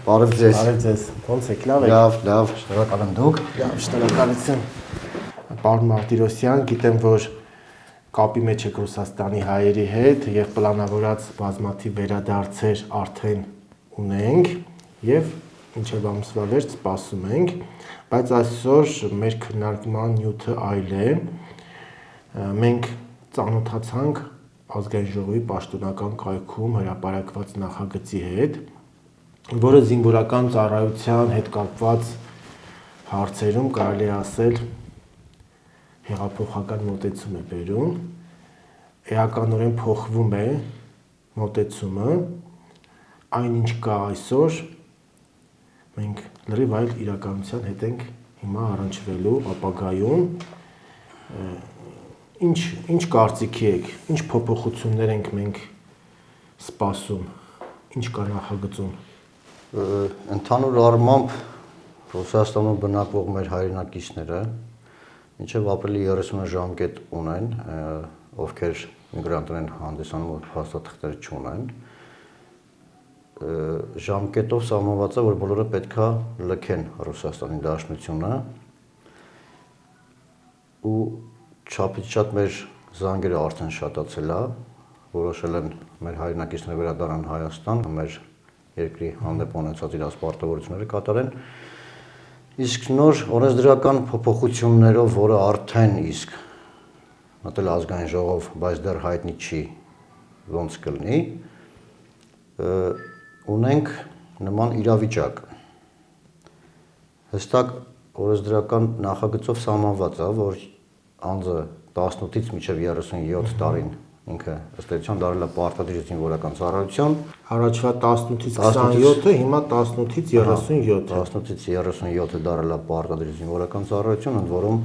Բարև ձեզ։ Բարև ձեզ։ Ոնց եք, լավ եք։ Լավ, շնորհակալ եմ դուք։ Լավ, շնորհակալություն։ Պարոն Մարտիրոսյան, գիտեմ, որ կապի մեջ եք Ռուսաստանի հայերի հետ եւ պլանավորած բազմաթիվ վերադարձեր արդեն ունենք եւ ինչեւ ամսվա վերջ սպասում ենք, բայց այսօր մեր քննարկման նյութը այլ է։ Մենք ծանոթացանք Ազգային ժողովի պաշտոնական կայքում հրապարակված նախագծի հետ, որը զինվորական ծառայության հետ կապված հարցերում կարելի է ասել հեղափոխական մոտեցում է բերում, էականորեն փոխվում է մոտեցումը, այնինչ կա այսօր, մենք լրիվ այլ իրականության հետ ենք հիմա առնչվելու ապագայում, ինչ կարծիքի եք, ինչ փոփոխություններ ենք մենք սպասում, ինչ կա նախագծում։ Ընդհանուր առմամբ Ռուսաստանում բնակվող մեր հայրենակիցները մինչև ապրիլի 30-ը ժամկետ ունեն, ովքեր միգրանտներ են հանդիսանում ու փաստաթղթեր չունեն, ժամկետով սահմանված է, որ բոլորը պետք է լքեն Ռուսաստանի Դաշնությունը ու չափից շատ մեր զանգերը արդեն շատացել է, որոշել են մեր հայրենակիցները վերադառնան Հայաստան, մեր երկրի հանդեպ ունեցած իրաց պարտավորությունները կատարեն, իսկ նոր օրենսդրական փոփոխություններով, որը արդեն իսկ մտել ազգային ժողով, բայց դեռ հայտնի չի ոնց կլինի, ունենք նման իրավիճակ։ Հստակ օրենսդրական նախագծով սահմանված է, որ անձը 18-ից մինչև 37 տարին ինքը ըստ էության դարել է պարտադիր զինվորական ծառայություն, Առաջվա 18-ից 27-ը, հիմա 18-ից 37-ը։ 18-ից 37-ը դարել է պարտադիր զինվորական ծառայություն, ընդ որում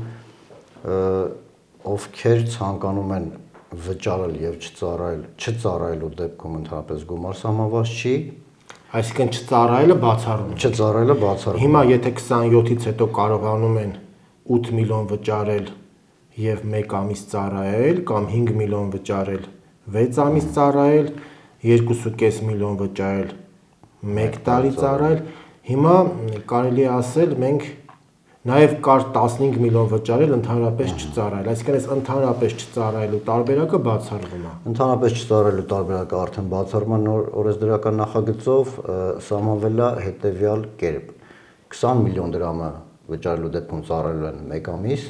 ովքեր ցանկանում են վճարել եւ չծառայելու դեպքում ընդհանրապես գումար սահմանված չի, Այսինքն չծառայելը բացառում։ Չծառայելը բացառում։ Հիմա եթե 27-ից հետո կարողանում են 8 միլիոն վճարել եւ 1 ամիս ծառայել կամ 5 միլիոն վճարել 6 ամիս ծառայել, 2.5 միլիոն վճարել 1 տարի ծառայել, հիմա կարելի է ասել մենք նաեւ կար 15 միլիոն վճարել ընդհանրապես չծառայել, այսինքն այս ընդհանրապես չծառայելու տարբերակը բացառվում է։ Ընդհանրապես չծառայելու տարբերակը արդեն բացառվում է նոր օրենսդրական նախագծով սահմանվել է հետեւյալ կերպ. 20 միլիոն դրամը վճարելու դեպքում ծառայելու են 1 ամիս։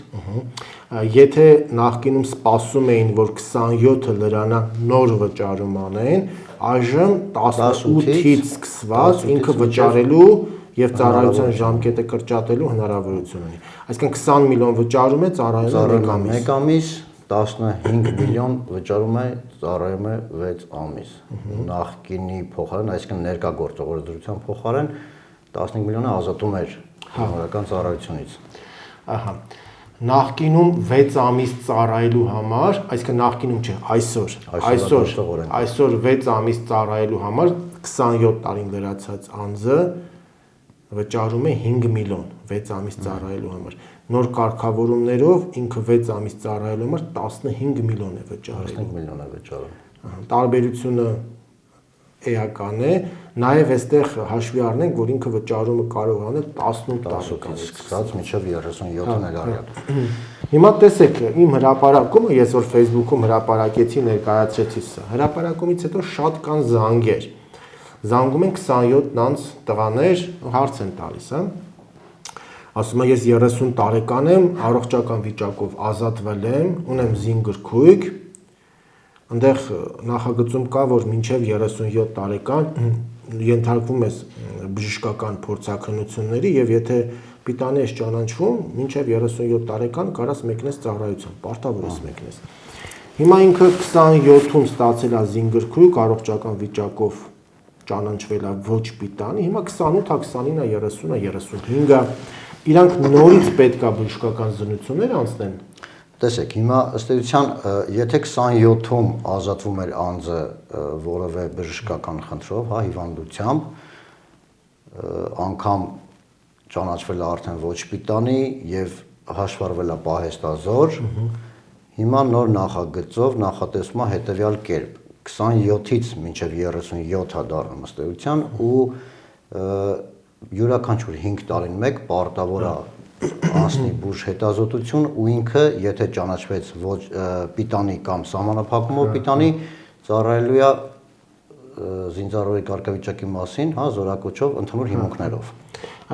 Եթե նախկինում սպասում էին, որ 27-ը լրանա նոր վճարում անեն, այժմ 18-ից սկսված ինքը վճարելու եւ ծառայության ժամկետը կրճատելու հնարավորություն ունի։ Այսինքն 20 միլիոն վճարում է, ծառայում է 1 ամիս։ 15 միլիոն վճարում է, ծառայում է 6 ամիս։ Նախկինի փոխարեն, այսինքն ներկա գործող օրենսդրության փոխարեն 15 միլիոնը ազատում էր զինվորական ծառայությունից։ Ահա։ Նախկինում 6 ամիս ծառայելու համար, այսինքն նախկինում չէ, այսօր 6 ամիս ծառայելու համար 27 տարին լրացած անձը վճարում է 5 միլիոն 6 ամիս ծառայելու համար։ Նոր կարգավորումներով ինքը 6 ամիս ծառայելու համար 15 միլիոն է վճարել։ 15 միլիոն է վճարում։ Տարբերությունը էական է, նաև այստեղ հաշվի առնենք, որ ինքը վճարումը կարող անել 18 տարեկանից սկսած մինչև 37 ներառյալ։ Հիմա տեսեք, իմ հրապարակումը, ես որ Facebook-ում հրապարակեցի, ներկայացրեցի սա։ Հրապարակումից հետո շատ կան զանգեր։ Զանգում են 27-նանց տղաներ, հարց են տալիս, հա։ Ասում եմ, ես 30 տարեկան եմ, առողջական վիճակով ազատվել եմ, ունեմ զինգրքույկ, Այնտեղ նախագծում կա, որ մինչև 37 տարեկան ենթարկվում ես բժշկական փորձաքննությունների եւ եթե պիտանի ես ճանաչվում, մինչև 37 տարեկան կարաս մեկնես ծառայության, պարտավոր ես մեկնես։ Հիմա ինքը 27-ում ստացել է զինգրքույկ, առողջական վիճակով ճանաչվել է ոչ պիտանի, հիմա 28-ա, 29-ա, 30-ա, 35-ա իրանք նորից պետք է բժշկական զննություններ անցնեն։ Տեսեք, հիմա ըստ էության, եթե 27-ում ազատվում էր անձը որևէ բժշկական խնդրով, հա, հիվանդությամբ, անգամ ճանաչվել է արդեն ոչ պիտանի եւ հաշվառվել է պահեստազոր, հիմա նոր նախագծով նախատեսվում է հետեւյալ կերպ. 27-ից մինչև 37-ը դառնում ըստ էության ու յուրաքանչյուր 5 տարին մեկ պարտավոր է անցնի բուժ հետազոտություն ու ինքը եթե ճանաչվեց ոչ պիտանի կամ սահմանափակումով պիտանի ծառայելու է զինծառայողի կարգավիճակի մասին, հա, զորակոչով ընդհանուր հիմունքներով։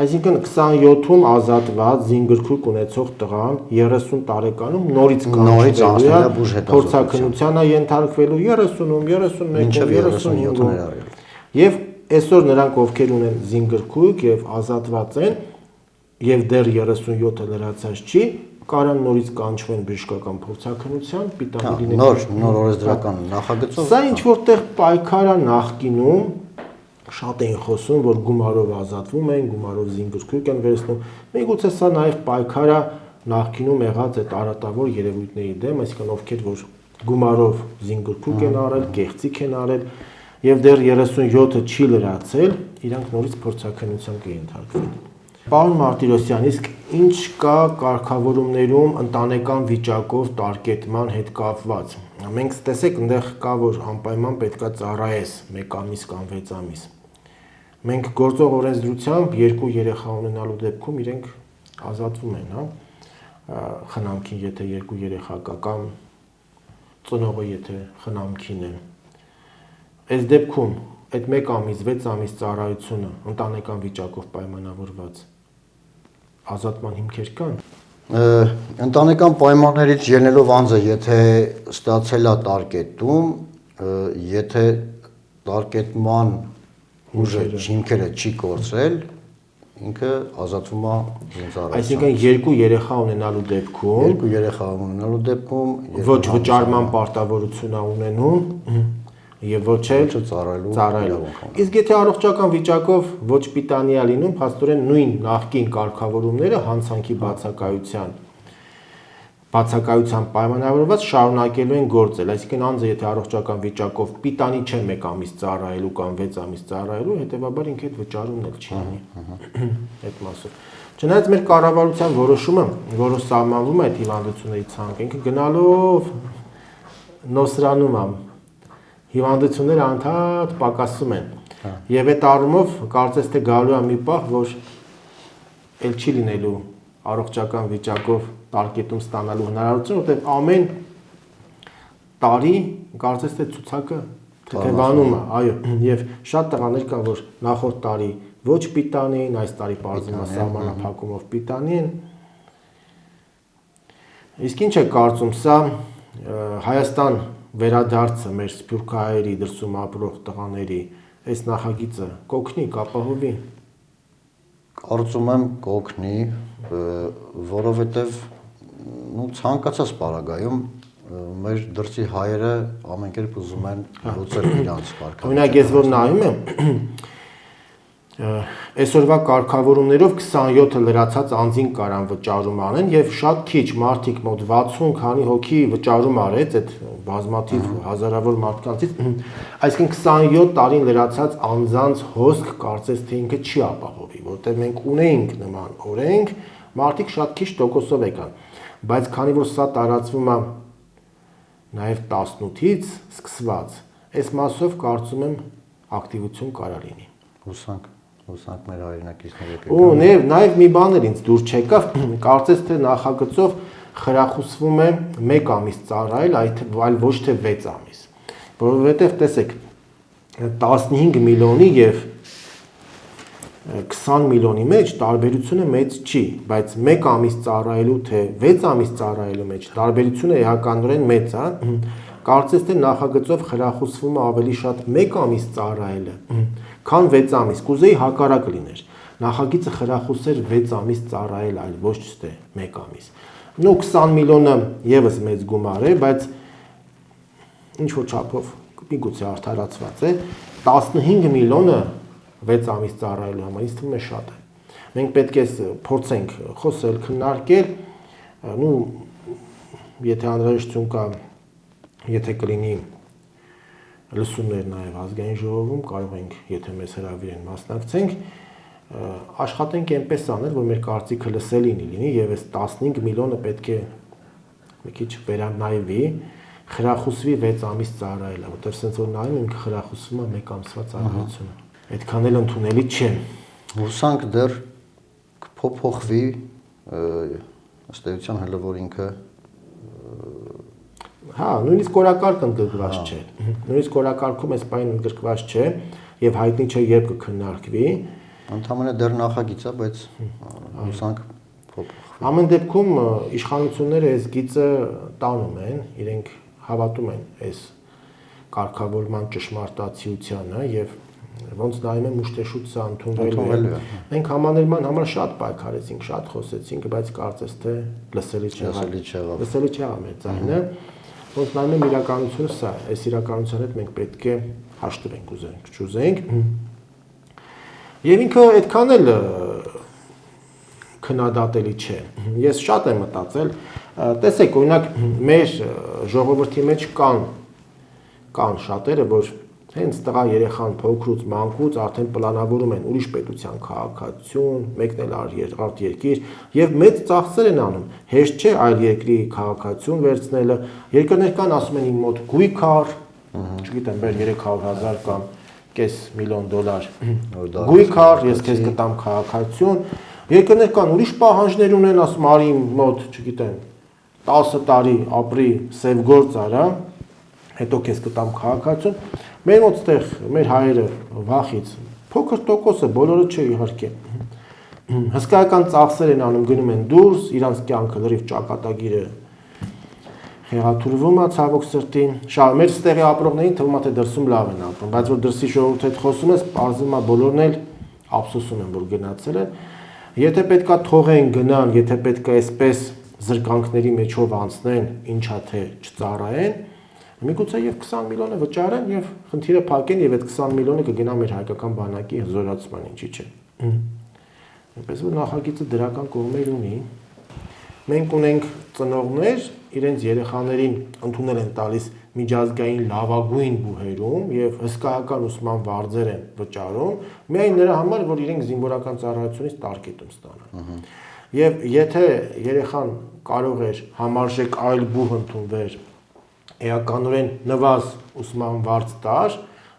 Այսինքն 27-ում ազատված զինգրքույկ ունեցող տղան 30 տարեկանում նորից անցնել է բուժ հետազոտության, փորձաքննության է ենթարկվելու 30-ում, 31-ում, 35-ում։ Եվ այսօր նրանք ովքեր ունեն զինգրքույկ եւ ազատված են եւ դեռ 37-ը լրացած չի, կարան նորից կանչվեն բժշկական փորձաքննության, պիտանի լինեն նոր օրենսդրական նախագծով։ Սա ինչ որտեղ պայքարա նախկինում շատ էին խոսում, որ գումարով ազատվում են, գումարով զինգրքույկ են վերցնում։ Միգուցե սա նաև պայքարա նախկինում եղած այդ արատավոր երևույթների դեմ, այսինքն ովքեր որ գումարով զինգրքույկ են արել, կեղծիք են արել եւ դեռ 37-ը չի լրացել, իրանք նորից փորձաքննության կենթարկվեն։ Պարոն Մարտիրոսյան, իսկ ինչ կա կարգավորումներում ընտանեկան վիճակով տարկետման հետ կապված։ Մենք տեսեք, այնտեղ կա որ անպայման պետքա ծառայես 1 ամիս կամ 6 ամիս։ Մենք գործող օրենսդրությամբ 2 երեխա ունենալու դեպքում իրենք ազատվում են, հա, խնամքին, եթե 2 երեխա կա կամ ծնողը եթե խնամքին է։ Այս դեպքում այդ 1 ամիս, 6 ամիս ծառայությունը ընտանեկան վիճակով պայմանավորված ազատման հիմքեր կան։ Ընտանեկան պայմաններից ելնելով անձը, եթե ստացել է տարկետում, եթե տարկետման ուժը հիմքերը չի կորցրել, ինքը ազատվում է զինծառայությունից։ Այսինքն 2 երեխա ունենալու դեպքում, 2 երեխա ունենալու դեպքում ոչ վճարման պարտավորություն է ունենում եւ ոչ էլ ծառայելու։ Իսկ եթե առողջական վիճակով ոչ պիտանի է լինում, փաստորեն նույն նախկին կարգավորումները հանցանքի բացակայության պայմանավորված շարունակելու են գործել, այսինքն անձը եթե առողջական վիճակով պիտանի չէ 1 ամիս ծառայելու կամ 6 ամիս ծառայելու, հետեւաբար ինքը այդ վճարումն էլ չի անի։ Այդ մասով։ Չնայած մեր կառավարության որոշումը, որը սահմանվում է այդ հիվանդությունների ցանկը, ինքը գնալով նոսրանում է հիվանդությունները անդադ պակասում են։ Եվ այդ առումով կարծես թե գալու է մի պահ, որ էլ չի լինելու առողջական վիճակով տարկետում ստանալու հնարավորություն, որտեղ ամեն տարի կարծես թե ցուցակը թեթևանում է, այո, եւ շատ տղաներ կան, որ նախորդ տարի ոչ պիտանի են, այս տարի պարզվում է սահմանափակումով պիտանի են։ Իսկ ինչ է կարծում սա Հայաստան վերադարձը մեր սփյուռքահայերի դրսում ապրող տղաների այս նախագիծը կօգնի, կապահովի։ Կարծում եմ կօգնի, որովհետև ցանկացած պարագայում մեր դրսի հայերը ամեն կերպ ուզում են լուծել իրենց կարգավիճակը։ Օրինակ ես որ նայում եմ այսօրվա կարգավորումներով 27-ը լրացած անձին կարան վճարում անեն եւ շատ քիչ մարդիկ մոտ 60 քանի հոգի վճարում արեց այդ բազմաթիվ հազարավոր մարդկանցից, այսինքն 27 տարին լրացած անձանց հոսք կարծես թե ինքը չի ապահովի, որտեղ մենք ունեինք նման օրենք, մարդիկ շատ քիչ տոկոսով եկան, բայց քանի որ սա տարածվում է նաեւ 18-ից սկսված, այս մասով կարծում եմ ակտիվություն կարա լինի։ Հուսանք մեր հայրենակիցները Ու նաև մի բան էլ ինձ դուր չեկավ, կարծես թե նախագծով խրախուսվում է 1 ամիս ծառայել, այլ ոչ թե 6 ամիս։ Որովհետև տեսեք 15 միլիոնի եւ 20 միլիոնի մեջ տարբերությունը մեծ չի, բայց 1 ամիս ծառայելու թե 6 ամիս ծառայելու մեջ տարբերությունը էականորեն մեծ է։ Կարծես թե նախագծով խրախուսվում է ավելի շատ 1 ամիս ծառայելը, քան 6 ամիս։ Կուզեի հակառակը լիներ։ Նախագիծը խրախուսեր 6 ամիս ծառայել, այլ ոչ թե 1 ամիս։ Նո 20 միլիոնը եւս մեծ գումար է, բայց ինչ որ չափով միգուցե արդարացված է, 15 միլիոնը 6 ամիս ծառայելու համար ինձ թվում է շատ է։ Մենք պետք է փորձենք խոսել, քննարկել, եթե անհրաժեշտություն կա, եթե կլինի լսումներ նաև ազգային ժողովում, կարող ենք, եթե մեզ հրավիրեն, մասնակցենք, աշխատենք այնպես անել, որ մեր կարծիքը լսելին լինի եւ այս 15 միլիոնը պետք է մի քիչ վերանայվի, խրախուսվի 6 ամիս ծառայելը, որտեղ sense որ նայում ենք խրախուսվում է 1 ամսվա ծառայությունը։ այդքան էլ ընդունելի չէ։ Հուսանք դեռ կփոփոխվի ըստ էության հələ որ ինքը հա, նույնիսկ օրակարգ ընդգրկված չէ։ Նույնիսկ օրակարգում այս բանը ընդգրկված չէ եւ հայտնի չէ երբ կքննարկվի։ Ընդհանրապես դեռ նախագիծ է, բայց հուսանք փոփոխվի։ Ամեն դեպքում իշխանությունները այս գիծը տանում են, իրենք հավատում են այս կարգավորման ճշմարտացիությանը եւ ոնց նայում են մուշտեշուտ սա ընդունվելու է։ Մենք համաներման համար շատ պայքարեցինք, շատ խոսեցինք, բայց կարծես թե լսելի չեղավ։ Լսելի չեղավ մեր ձայնը։ Ոնց նայում եմ իրականությունը սա, այս իրականության հետ մենք պետք է հաշտվենք, ուզենք, չուզենք։ Եվ ինքը այդքան էլ քննադատելի չէ։ Ես շատ եմ մտածել, տեսեք, օրինակ մեր ժողովրդի մեջ կան շատերը, որ հենց տղա երեխան փոքրուց մանկուց արդեն պլանավորում են ուրիշ պետության քաղաքացիություն, մեկնել արտ երկիր եւ մեծ ծախսեր են անում։ Հեշտ չէ այլ երկրի քաղաքացիություն վերցնելը։ Երկրներ կան ասում են իմ մոտ գույք առ, չգիտեմ, բեր 300,000 կամ $500,000 գույք առ, ես քեզ կտամ քաղաքացիություն։ Երկրներ կան ուրիշ պահանջներ ունեն, ասում արի իմ մոտ, չգիտեմ, 10 տարի ապրի, սև գործ արա, հետո քեզ կտամ քաղաքացիություն։ Մեր մոտ ստեղ մեր հայերը վախից փոքր տոկոսը, բոլորը չէ իհարկե։ Հսկայական ծախսեր են անում, գնում են դուրս, իրանց կյանքը լրիվ ճակատագիրը խեղաթյուրվում է ցավոք սրտի։ Շա մեր ստեղի ապրողներին թվում է թե դրսում լավ են ապրում, բայց որ դրսի ժողովուրդ հետ խոսում ես, բարձում է բոլորն էլ ափսոսում են, որ գնացել են։ Եթե պետքա թողեն գնան, եթե պետքա այսպես զրկանքների մեջով անցնեն, ինչա թե չծառայեն, միգուցե եւ 20 միլիոնը վճարեն եւ խնդիրը փակեն եւ այդ 20 միլիոնը կգնա մեր հայկական բանակի հզորացման, ինչի՞ չէ։ Այնպես որ նախագիծը դրական կողմեր ունի։ Մենք ունենք ծնողներ, իրենց երեխաներին ընդունել են տալիս միջազգային լավագույն բուհերում եւ հսկայական ուսման վարձեր են վճարում, միայն նրա համար, որ իրենք զինվորական ծառայությունից տարկետում ստանան։ Եվ եթե երեխան կարող էր համարժեք այլ բուհ ընդունվեր, էականորեն նվազ ուսման վարձ տար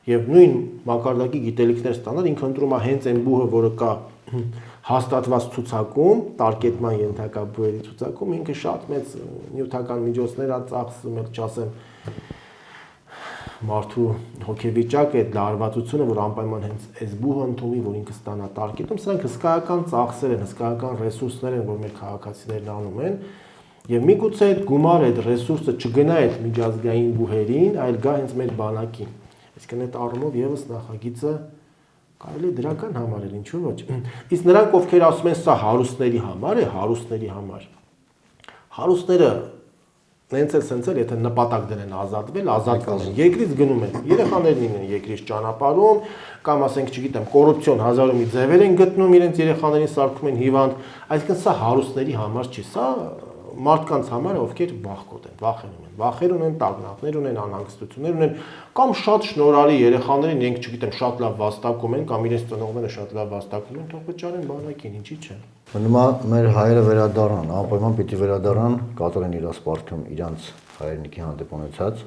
եւ նույն մակարդակի գիտելիքներ ստանալ, ինքը ընտրում է հենց այն բուհը, որը կա հաստատված ցուցակում, տարկետման ենթակա բուհերի ցուցակում, ինքը շատ մեծ նյութական միջոցներ է ծախսում, ել չասեմ մարդու հոգեվիճակը, այդ լարվածությունը, որ անպայման հենց այս բուհը ընդունի, որ ինքը ստանա տարկետում, սրանք հսկայական ծախսեր են, հսկայական ռեսուրսներ են, որ մեր քաղաքացիներն անում են։ Եվ միգուցե այդ գումարը, այդ ռեսուրսը չգնա այդ միջազգային բուհերին, այլ գա հենց մեր բանակին։ Այսինքն այդ առումով եւս նախագիծը կարելի է դրական համարել, ինչու՞ ոչ։ Իսկ նրանք, ովքեր ասում են սա հարուստների համար է, հարուստների համար։ Հարուստները նենց էլ սենց էլ, եթե նպատակ դնեն ազատվել, ազատվել են։ Երկրից գնում են, երեխաներն են երկրից ճանապարհում, կամ ասենք, չգիտեմ, կոռուպցիոն հազարու մի ձևեր են գտնում, իրենց երեխաներին սարքում են հիվանդ, այսինքն սա հարուստների համար չի, սա մարդկանց համար, ովքեր վախկոտ են, վախեր ունեն, տագնապներ ունեն, անհանգստություններ ունեն, կամ շատ շնորհալի երեխաներին, իրենք չգիտեմ, շատ լավ վաստակում են, կամ իրենց ծնողները շատ լավ վաստակում են, թող վճարեն բանակին, ինչի՞ չէ։ Հիմա մեր հայերը վերադառնան, անպայման պիտի վերադառնան, կատարեն իրաց պարտքում իրանց հայրենիքի հանդեպ ունեցած։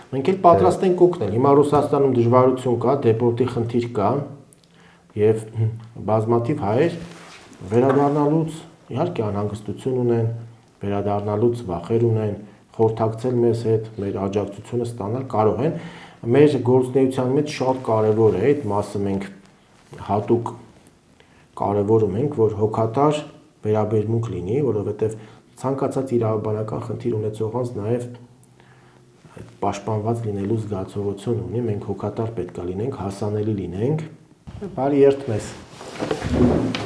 Մենք էլ պատրաստ ենք օգնել։ Հիմա Ռուսաստանում դժվարություն կա, դեպորտի խնդիր կա, եւ բազմաթիվ հայեր վերադառնալուց իհարկե անհանգստություն ունեն, վերադառնալուց վախեր ունեն, խորհրդակցել մեզ հետ, մեր աջակցությունը ստանալ կարող են։ Մեր գործունեության մեջ շատ կարևոր է այդ մասը մենք հատուկ կարևորում ենք, որ հոգատար վերաբերմունք լինի, որովհետև ցանկացած իրավաբանական խնդիր ունեցողանց նաև պաշտպանված լինելու զգացողություն ունի, մենք հոգատար պետք է լինենք, հասանելի լինենք։ Բարի երթ մեզ։